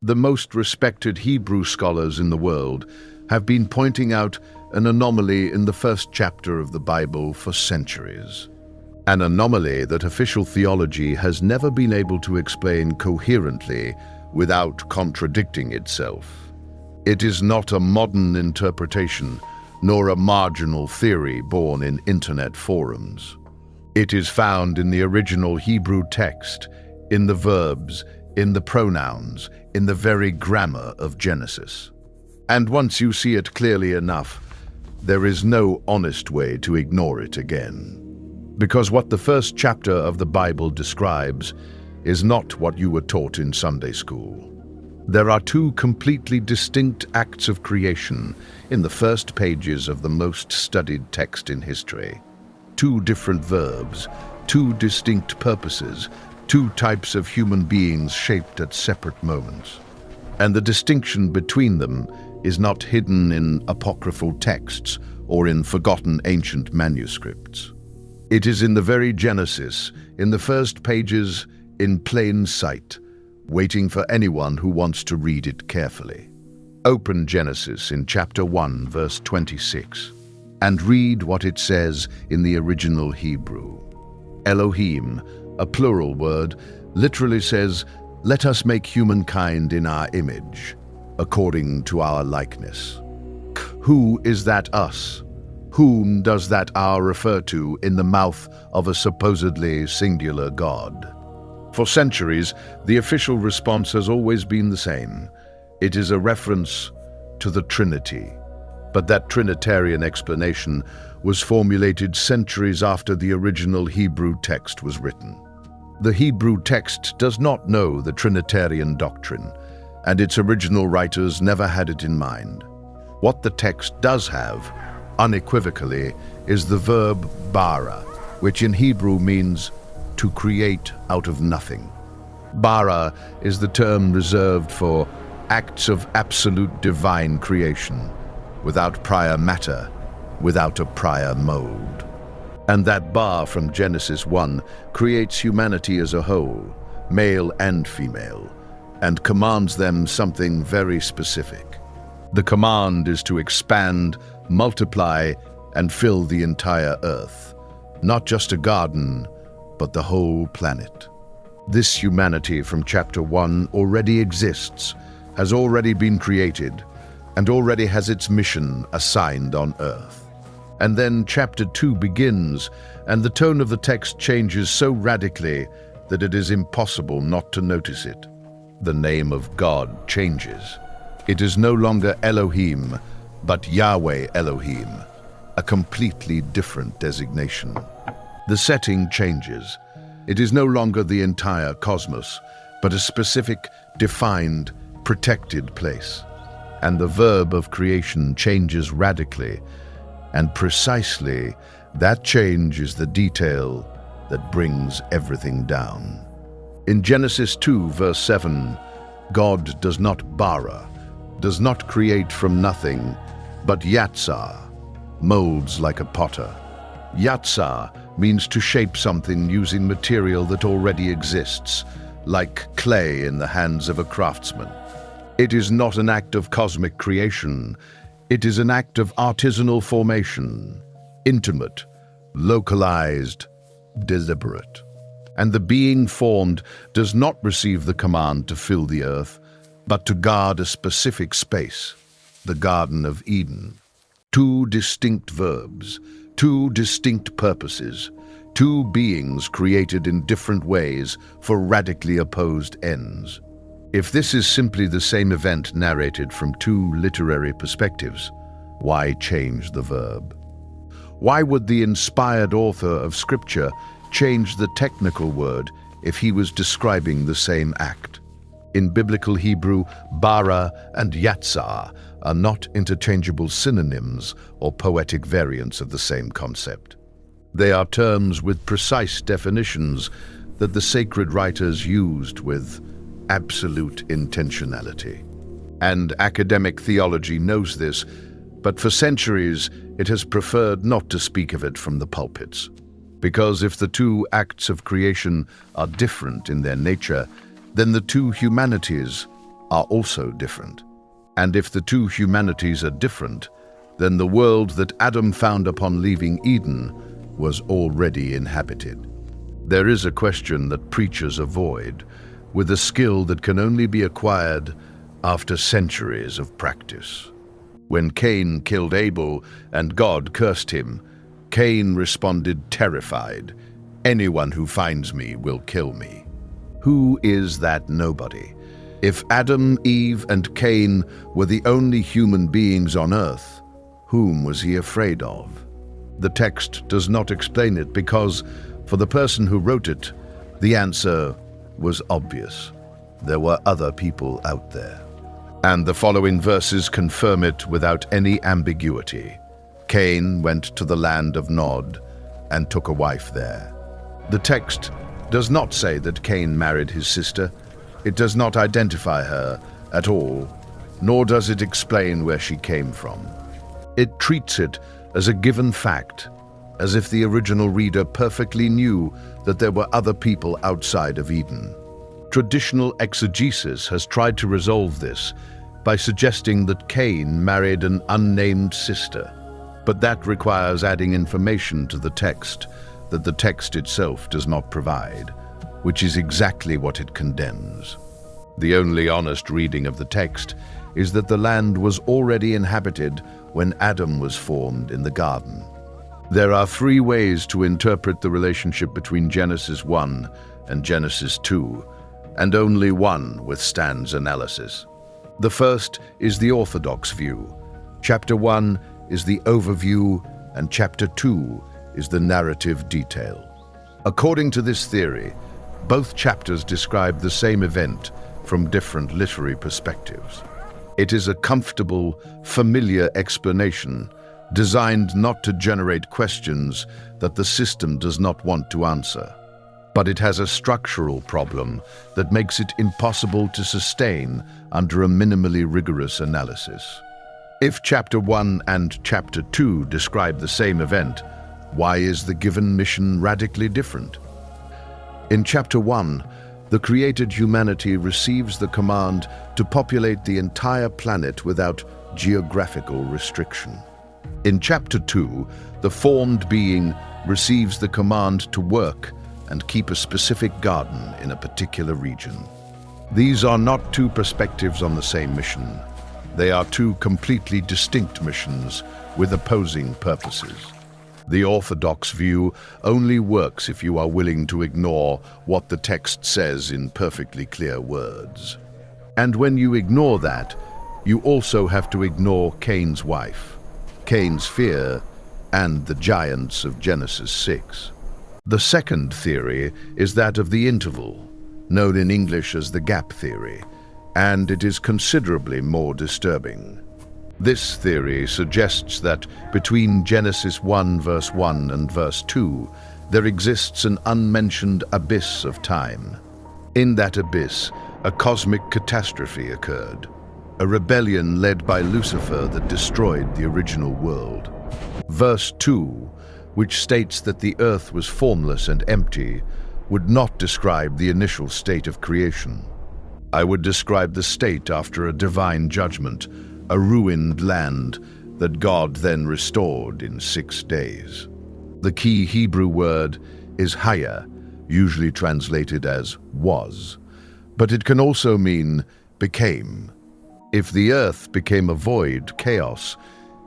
the most respected Hebrew scholars in the world have been pointing out an anomaly in the first chapter of the Bible for centuries. An anomaly that official theology has never been able to explain coherently without contradicting itself. It is not a modern interpretation, nor a marginal theory born in internet forums. It is found in the original Hebrew text, in the verbs, in the pronouns, in the very grammar of Genesis. And once you see it clearly enough, there is no honest way to ignore it again. Because what the first chapter of the Bible describes is not what you were taught in Sunday school. There are two completely distinct acts of creation in the first pages of the most studied text in history. Two different verbs, two distinct purposes, two types of human beings shaped at separate moments. And the distinction between them is not hidden in apocryphal texts or in forgotten ancient manuscripts. It is in the very Genesis, in the first pages, in plain sight, waiting for anyone who wants to read it carefully. Open Genesis in chapter 1, verse 26, and read what it says in the original Hebrew. Elohim, a plural word, literally says, "Let us make humankind in our image, according to our likeness." Who is that us? Whom does that our refer to in the mouth of a supposedly singular God? For centuries, the official response has always been the same. It is a reference to the Trinity. But that Trinitarian explanation was formulated centuries after the original Hebrew text was written. The Hebrew text does not know the Trinitarian doctrine, and its original writers never had it in mind. What the text does have, unequivocally, is the verb bara, which in Hebrew means to create out of nothing. Bara is the term reserved for acts of absolute divine creation, without prior matter, without a prior mold. And that bar from Genesis 1 creates humanity as a whole, male and female, and commands them something very specific. The command is to expand, multiply, and fill the entire earth, not just a garden, but the whole planet. This humanity from chapter 1 already exists, has already been created, and already has its mission assigned on earth. And then chapter 2 begins, and the tone of the text changes so radically that it is impossible not to notice it. The name of God changes. It is no longer Elohim, but Yahweh Elohim, a completely different designation. The setting changes. It is no longer the entire cosmos, but a specific, defined, protected place. And the verb of creation changes radically, and precisely that change is the detail that brings everything down. In Genesis 2, verse 7, God does not bara, does not create from nothing, but yatsar, molds like a potter. Yatsar means to shape something using material that already exists, like clay in the hands of a craftsman. It is not an act of cosmic creation. It is an act of artisanal formation, intimate, localized, deliberate. And the being formed does not receive the command to fill the earth, but to guard a specific space, the Garden of Eden. Two distinct verbs, two distinct purposes, two beings created in different ways for radically opposed ends. If this is simply the same event narrated from two literary perspectives, why change the verb? Why would the inspired author of Scripture change the technical word if he was describing the same act? In biblical Hebrew, bara and yatsar are not interchangeable synonyms or poetic variants of the same concept. They are terms with precise definitions that the sacred writers used with absolute intentionality. And academic theology knows this, but for centuries it has preferred not to speak of it from the pulpits. Because if the two acts of creation are different in their nature, then the two humanities are also different. And if the two humanities are different, then the world that Adam found upon leaving Eden was already inhabited. There is a question that preachers avoid, with a skill that can only be acquired after centuries of practice. When Cain killed Abel and God cursed him, Cain responded terrified, "Anyone who finds me will kill me." Who is that nobody? If Adam, Eve, and Cain were the only human beings on earth, whom was he afraid of? The text does not explain it because, for the person who wrote it, the answer was obvious. There were other people out there. And the following verses confirm it without any ambiguity. Cain went to the land of Nod and took a wife there. The text does not say that Cain married his sister. It does not identify her at all, nor does it explain where she came from. It treats it as a given fact, as if the original reader perfectly knew that there were other people outside of Eden. Traditional exegesis has tried to resolve this by suggesting that Cain married an unnamed sister, but that requires adding information to the text that the text itself does not provide, which is exactly what it condemns. The only honest reading of the text is that the land was already inhabited when Adam was formed in the garden. There are three ways to interpret the relationship between Genesis 1 and Genesis 2, and only one withstands analysis. The first is the orthodox view. Chapter 1 is the overview, and Chapter 2 is the narrative detail. According to this theory, both chapters describe the same event from different literary perspectives. It is a comfortable, familiar explanation designed not to generate questions that the system does not want to answer. But it has a structural problem that makes it impossible to sustain under a minimally rigorous analysis. If Chapter 1 and Chapter 2 describe the same event, why is the given mission radically different? In Chapter 1, the created humanity receives the command to populate the entire planet without geographical restriction. In Chapter 2, the formed being receives the command to work and keep a specific garden in a particular region. These are not two perspectives on the same mission. They are two completely distinct missions with opposing purposes. The orthodox view only works if you are willing to ignore what the text says in perfectly clear words. And when you ignore that, you also have to ignore Cain's wife, Cain's fear, and the giants of Genesis 6. The second theory is that of the interval, known in English as the gap theory, and it is considerably more disturbing. This theory suggests that between Genesis 1 verse 1 and verse 2, there exists an unmentioned abyss of time. In that abyss, a cosmic catastrophe occurred, a rebellion led by Lucifer that destroyed the original world. Verse 2, which states that the earth was formless and empty, would not describe the initial state of creation. I would describe the state after a divine judgment, a ruined land that God then restored in 6 days. The key Hebrew word is Hayeta, usually translated as was, but it can also mean became. If the earth became a void, chaos,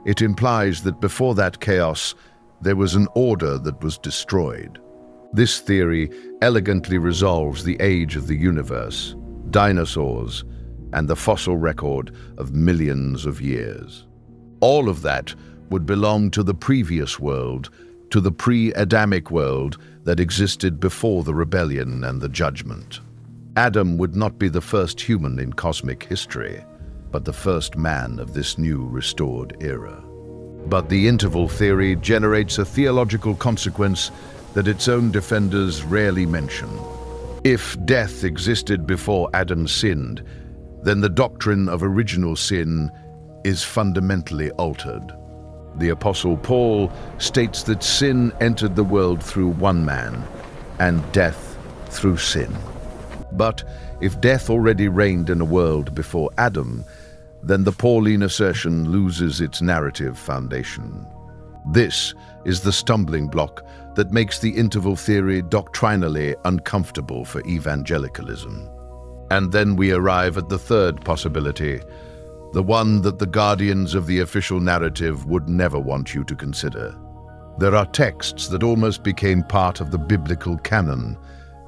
it implies that before that chaos, there was an order that was destroyed. This theory elegantly resolves the age of the universe, dinosaurs, and the fossil record of millions of years. All of that would belong to the previous world, to the pre-Adamic world that existed before the rebellion and the judgment. Adam would not be the first human in cosmic history, but the first man of this new restored era. But the interval theory generates a theological consequence that its own defenders rarely mention. If death existed before Adam sinned, then the doctrine of original sin is fundamentally altered. The Apostle Paul states that sin entered the world through one man, and death through sin. But if death already reigned in a world before Adam, then the Pauline assertion loses its narrative foundation. This is the stumbling block that makes the interval theory doctrinally uncomfortable for evangelicalism. And then we arrive at the third possibility, the one that the guardians of the official narrative would never want you to consider. There are texts that almost became part of the biblical canon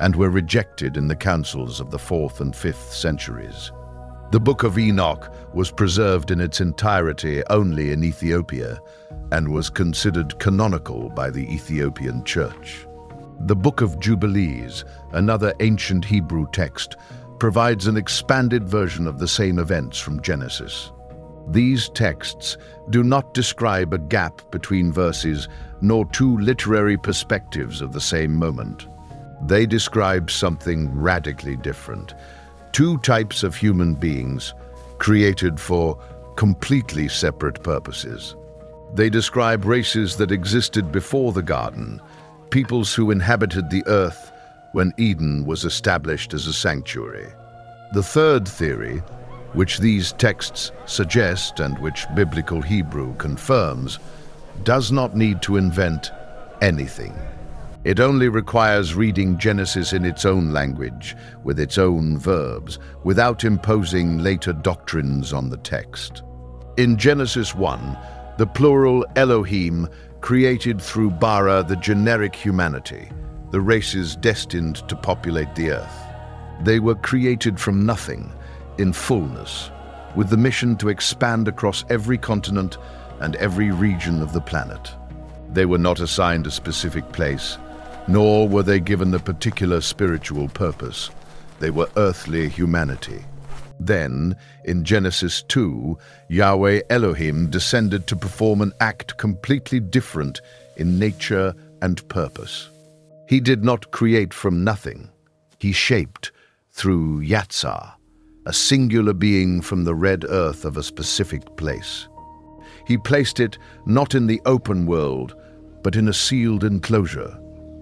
and were rejected in the councils of the 4th and 5th centuries. The Book of Enoch was preserved in its entirety only in Ethiopia and was considered canonical by the Ethiopian Church. The Book of Jubilees, another ancient Hebrew text, provides an expanded version of the same events from Genesis. These texts do not describe a gap between verses nor two literary perspectives of the same moment. They describe something radically different. Two types of human beings created for completely separate purposes. They describe races that existed before the garden, peoples who inhabited the earth when Eden was established as a sanctuary. The third theory, which these texts suggest and which biblical Hebrew confirms, does not need to invent anything. It only requires reading Genesis in its own language, with its own verbs, without imposing later doctrines on the text. In Genesis 1, the plural Elohim created through bara the generic humanity, the races destined to populate the earth. They were created from nothing, in fullness, with the mission to expand across every continent and every region of the planet. They were not assigned a specific place, nor were they given a particular spiritual purpose. They were earthly humanity. Then, in Genesis 2, Yahweh Elohim descended to perform an act completely different in nature and purpose. He did not create from nothing. He shaped through Yatsar, a singular being from the red earth of a specific place. He placed it not in the open world, but in a sealed enclosure,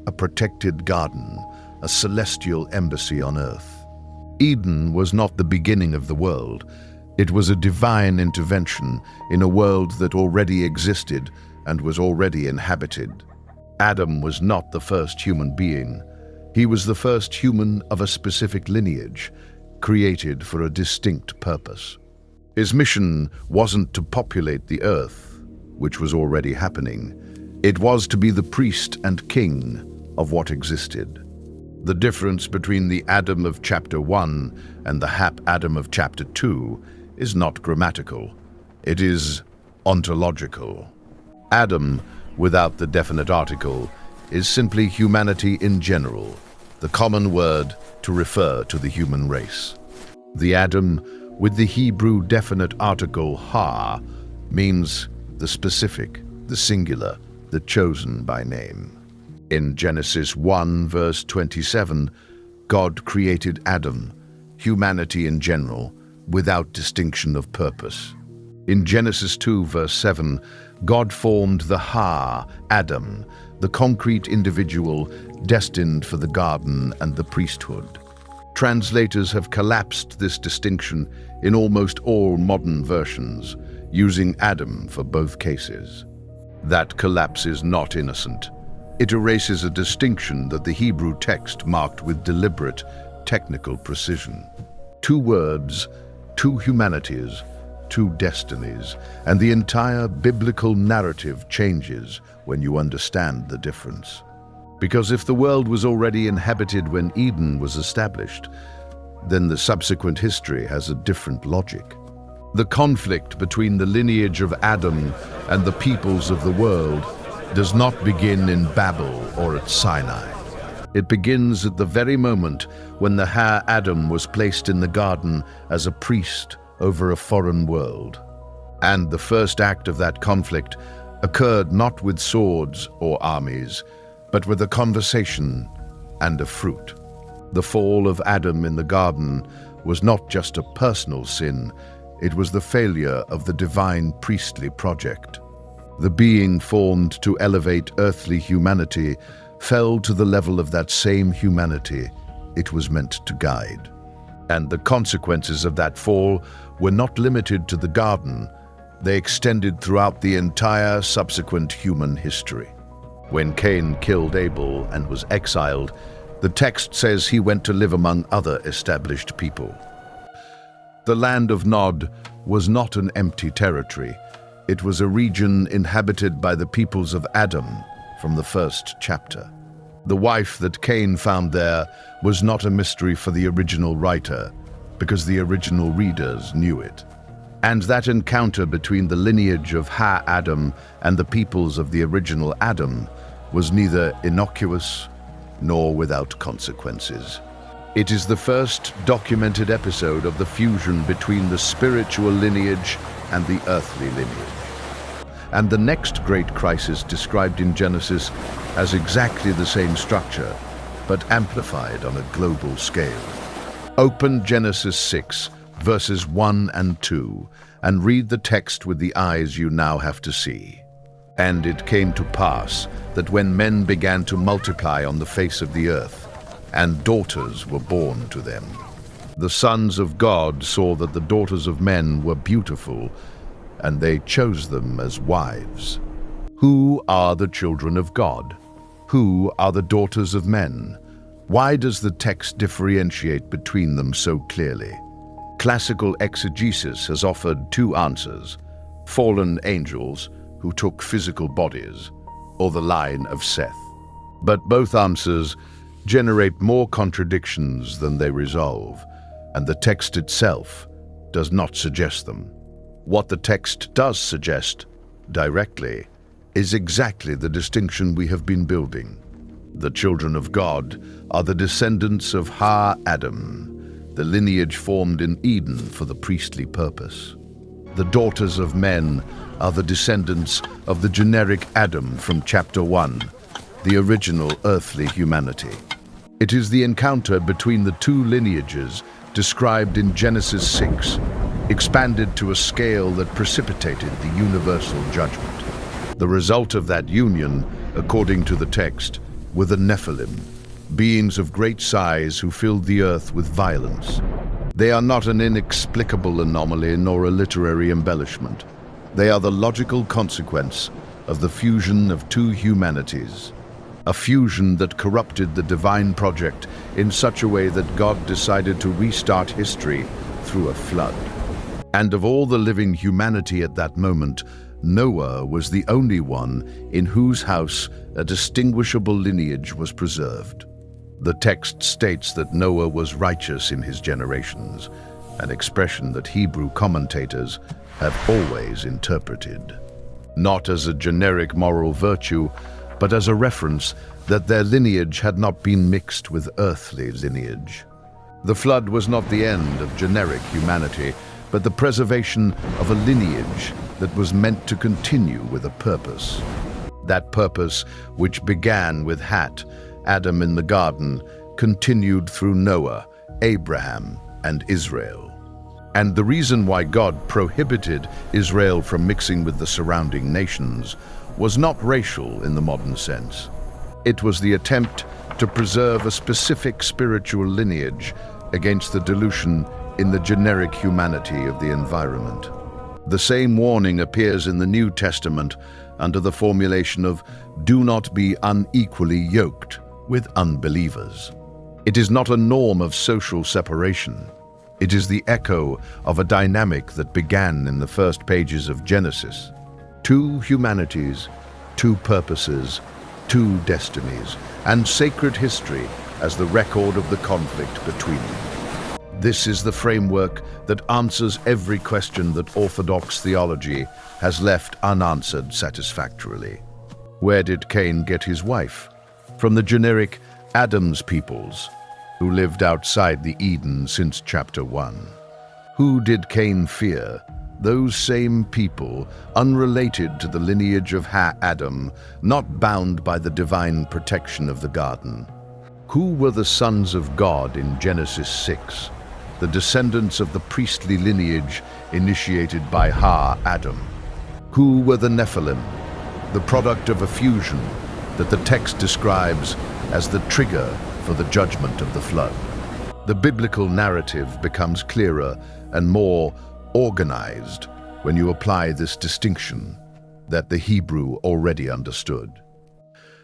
a protected garden, a celestial embassy on earth. Eden was not the beginning of the world. It was a divine intervention in a world that already existed and was already inhabited. Adam was not the first human being. He was the first human of a specific lineage, created for a distinct purpose. His mission wasn't to populate the earth, which was already happening. It was to be the priest and king of what existed. The difference between the Adam of chapter 1 and the Hap-Adam of chapter 2 is not grammatical. It is ontological. Adam, without the definite article, is simply humanity in general, the common word to refer to the human race. The Adam, with the Hebrew definite article ha, means the specific, the singular, the chosen by name. In Genesis 1, verse 27, God created Adam, humanity in general, without distinction of purpose. In Genesis 2, verse 7, God formed the Ha, Adam, the concrete individual destined for the garden and the priesthood. Translators have collapsed this distinction in almost all modern versions, using Adam for both cases. That collapse is not innocent. It erases a distinction that the Hebrew text marked with deliberate, technical precision. Two words, two humanities, two destinies, and the entire biblical narrative changes when you understand the difference. Because if the world was already inhabited when Eden was established, then the subsequent history has a different logic. The conflict between the lineage of Adam and the peoples of the world does not begin in Babel or at Sinai. It begins at the very moment when the Ha-Adam was placed in the garden as a priest over a foreign world. And the first act of that conflict occurred not with swords or armies, but with a conversation and a fruit. The fall of Adam in the garden was not just a personal sin, it was the failure of the divine priestly project. The being formed to elevate earthly humanity fell to the level of that same humanity it was meant to guide. And the consequences of that fall were not limited to the garden. They extended throughout the entire subsequent human history. When Cain killed Abel and was exiled, the text says he went to live among other established people. The land of Nod was not an empty territory. It was a region inhabited by the peoples of Adam from the first chapter. The wife that Cain found there was not a mystery for the original writer, because the original readers knew it. And that encounter between the lineage of Ha-Adam and the peoples of the original Adam was neither innocuous nor without consequences. It is the first documented episode of the fusion between the spiritual lineage and the earthly lineage. And the next great crisis described in Genesis has exactly the same structure, but amplified on a global scale. Open Genesis 6, verses 1 and 2, and read the text with the eyes you now have to see. And it came to pass that when men began to multiply on the face of the earth, and daughters were born to them, the sons of God saw that the daughters of men were beautiful, and they chose them as wives. Who are the children of God? Who are the daughters of men? Why does the text differentiate between them so clearly? Classical exegesis has offered two answers: fallen angels who took physical bodies, or the line of Seth. But both answers generate more contradictions than they resolve, and the text itself does not suggest them. What the text does suggest, directly, is exactly the distinction we have been building. The children of God are the descendants of Ha-Adam, the lineage formed in Eden for the priestly purpose. The daughters of men are the descendants of the generic Adam from chapter 1, the original earthly humanity. It is the encounter between the two lineages described in Genesis 6, expanded to a scale that precipitated the universal judgment. The result of that union, according to the text, were the Nephilim, beings of great size who filled the earth with violence. They are not an inexplicable anomaly nor a literary embellishment. They are the logical consequence of the fusion of two humanities, a fusion that corrupted the divine project in such a way that God decided to restart history through a flood. And of all the living humanity at that moment, Noah was the only one in whose house a distinguishable lineage was preserved. The text states that Noah was righteous in his generations, an expression that Hebrew commentators have always interpreted, not as a generic moral virtue, but as a reference that their lineage had not been mixed with earthly lineage. The flood was not the end of generic humanity, but the preservation of a lineage that was meant to continue with a purpose. That purpose, which began with Adam in the garden, continued through Noah, Abraham, and Israel. And the reason why God prohibited Israel from mixing with the surrounding nations was not racial in the modern sense. It was the attempt to preserve a specific spiritual lineage against the dilution in the generic humanity of the environment. The same warning appears in the New Testament under the formulation of "do not be unequally yoked with unbelievers." It is not a norm of social separation. It is the echo of a dynamic that began in the first pages of Genesis. Two humanities, two purposes, two destinies, and sacred history as the record of the conflict between them. This is the framework that answers every question that Orthodox theology has left unanswered satisfactorily. Where did Cain get his wife? From the generic Adam's peoples, who lived outside the Eden since chapter 1. Who did Cain fear? Those same people, unrelated to the lineage of Adam, not bound by the divine protection of the garden. Who were the sons of God in Genesis 6? The descendants of the priestly lineage initiated by Adam. Who were the Nephilim? The product of a fusion that the text describes as the trigger for the judgment of the flood. The biblical narrative becomes clearer and more organized when you apply this distinction that the Hebrew already understood.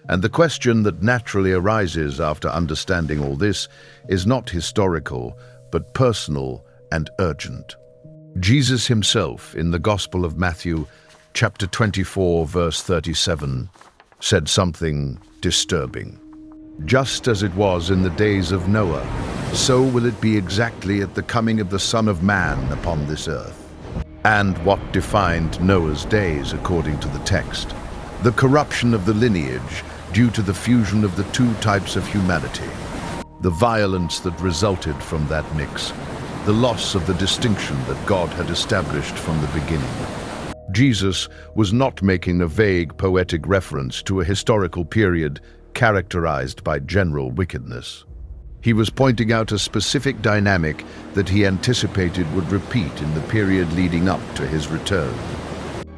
And the question that naturally arises after understanding all this is not historical, but personal and urgent. Jesus himself, in the Gospel of Matthew, chapter 24, verse 37, said something disturbing. Just as it was in the days of Noah, so will it be exactly at the coming of the Son of Man upon this earth. And what defined Noah's days according to the text? The corruption of the lineage due to the fusion of the two types of humanity, the violence that resulted from that mix, the loss of the distinction that God had established from the beginning. Jesus was not making a vague poetic reference to a historical period characterized by general wickedness. He was pointing out a specific dynamic that he anticipated would repeat in the period leading up to his return.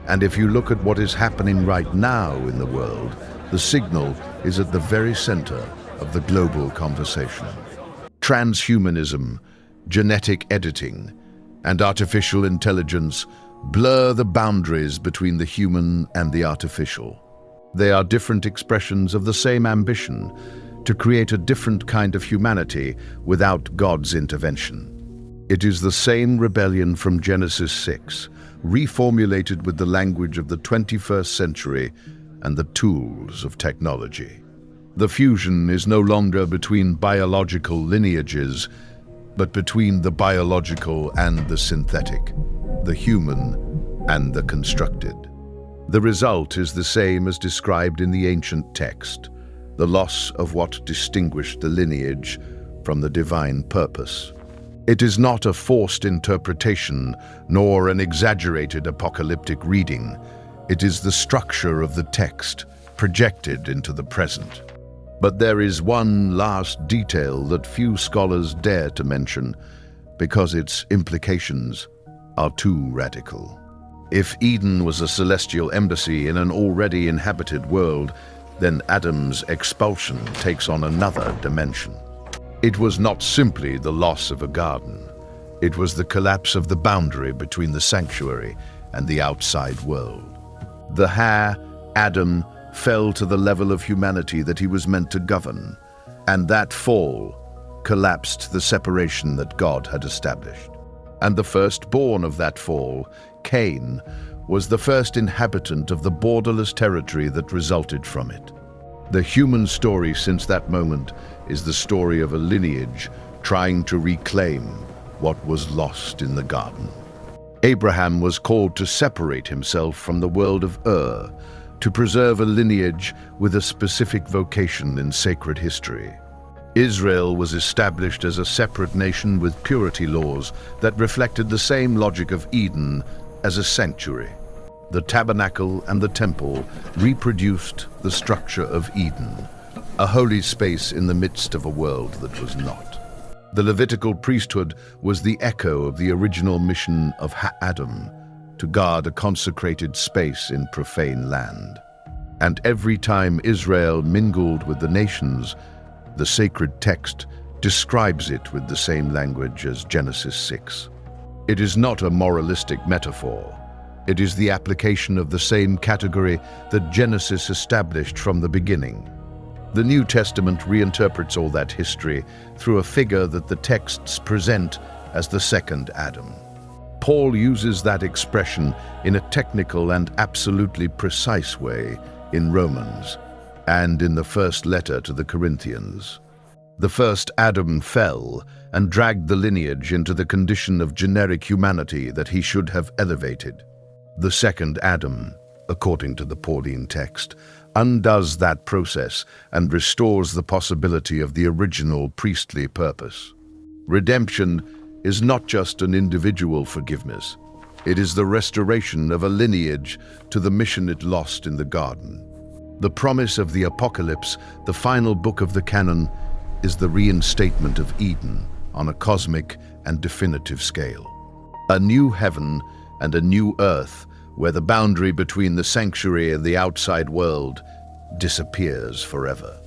And if you look at what is happening right now in the world, the signal is at the very center of the global conversation. Transhumanism, genetic editing, and artificial intelligence blur the boundaries between the human and the artificial. They are different expressions of the same ambition to create a different kind of humanity without God's intervention. It is the same rebellion from Genesis 6, reformulated with the language of the 21st century and the tools of technology. The fusion is no longer between biological lineages, but between the biological and the synthetic, the human and the constructed. The result is the same as described in the ancient text, the loss of what distinguished the lineage from the divine purpose. It is not a forced interpretation, nor an exaggerated apocalyptic reading. It is the structure of the text projected into the present. But there is one last detail that few scholars dare to mention because its implications are too radical. If Eden was a celestial embassy in an already inhabited world, then Adam's expulsion takes on another dimension. It was not simply the loss of a garden. It was the collapse of the boundary between the sanctuary and the outside world. The Adam, fell to the level of humanity that he was meant to govern, and that fall collapsed the separation that God had established. And the firstborn of that fall, Cain, was the first inhabitant of the borderless territory that resulted from it. The human story since that moment is the story of a lineage trying to reclaim what was lost in the garden. Abraham was called to separate himself from the world of Ur, to preserve a lineage with a specific vocation in sacred history. Israel was established as a separate nation with purity laws that reflected the same logic of Eden as a sanctuary. The tabernacle and the temple reproduced the structure of Eden, a holy space in the midst of a world that was not. The Levitical priesthood was the echo of the original mission of Adam, to guard a consecrated space in profane land. And every time Israel mingled with the nations, the sacred text describes it with the same language as Genesis 6. It is not a moralistic metaphor. It is the application of the same category that Genesis established from the beginning. The New Testament reinterprets all that history through a figure that the texts present as the second Adam. Paul uses that expression in a technical and absolutely precise way in Romans and in the first letter to the Corinthians. The first Adam fell and dragged the lineage into the condition of generic humanity that he should have elevated. The second Adam, according to the Pauline text, undoes that process and restores the possibility of the original priestly purpose. Redemption is not just an individual forgiveness. It is the restoration of a lineage to the mission it lost in the garden. The promise of the Apocalypse, the final book of the canon, is the reinstatement of Eden on a cosmic and definitive scale. A new heaven and a new earth where the boundary between the sanctuary and the outside world disappears forever.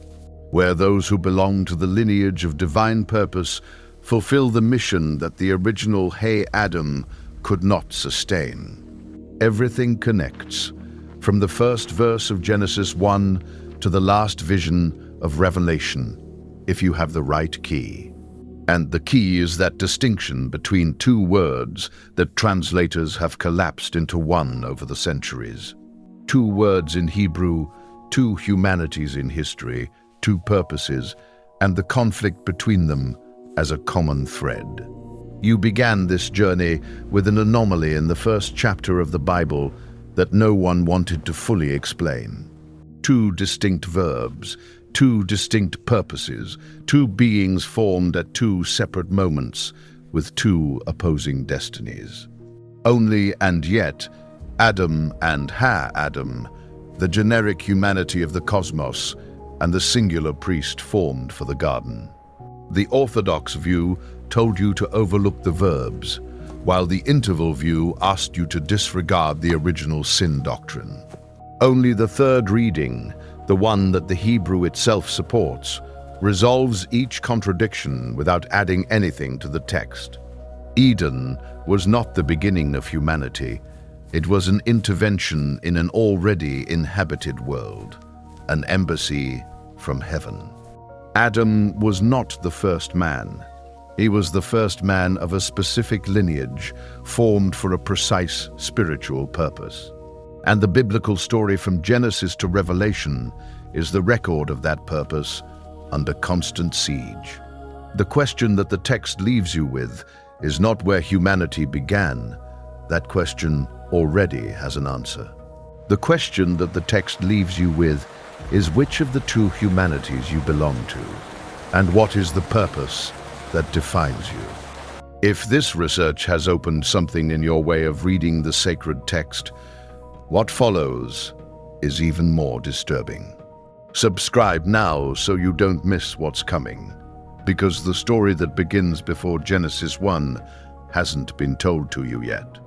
where those who belong to the lineage of divine purpose fulfill the mission that the original Hayeta could not sustain. Everything connects, from the first verse of Genesis 1 to the last vision of Revelation, if you have the right key. And the key is that distinction between two words that translators have collapsed into one over the centuries. Two words in Hebrew, two humanities in history, two purposes, and the conflict between them as a common thread. You began this journey with an anomaly in the first chapter of the Bible that no one wanted to fully explain. Two distinct verbs, two distinct purposes, two beings formed at two separate moments with two opposing destinies. Only and yet, Adam and Ha-Adam, the generic humanity of the cosmos, and the singular priest formed for the garden. The orthodox view told you to overlook the verbs, while the interval view asked you to disregard the original sin doctrine. Only the third reading, the one that the Hebrew itself supports, resolves each contradiction without adding anything to the text. Eden was not the beginning of humanity. It was an intervention in an already inhabited world, an embassy from heaven. Adam was not the first man. He was the first man of a specific lineage, formed for a precise spiritual purpose. And the biblical story from Genesis to Revelation is the record of that purpose under constant siege. The question that the text leaves you with is not where humanity began. That question already has an answer. The question that the text leaves you with is which of the two humanities you belong to, and what is the purpose that defines you. If this research has opened something in your way of reading the sacred text, what follows is even more disturbing. Subscribe now so you don't miss what's coming, because the story that begins before Genesis 1 hasn't been told to you yet.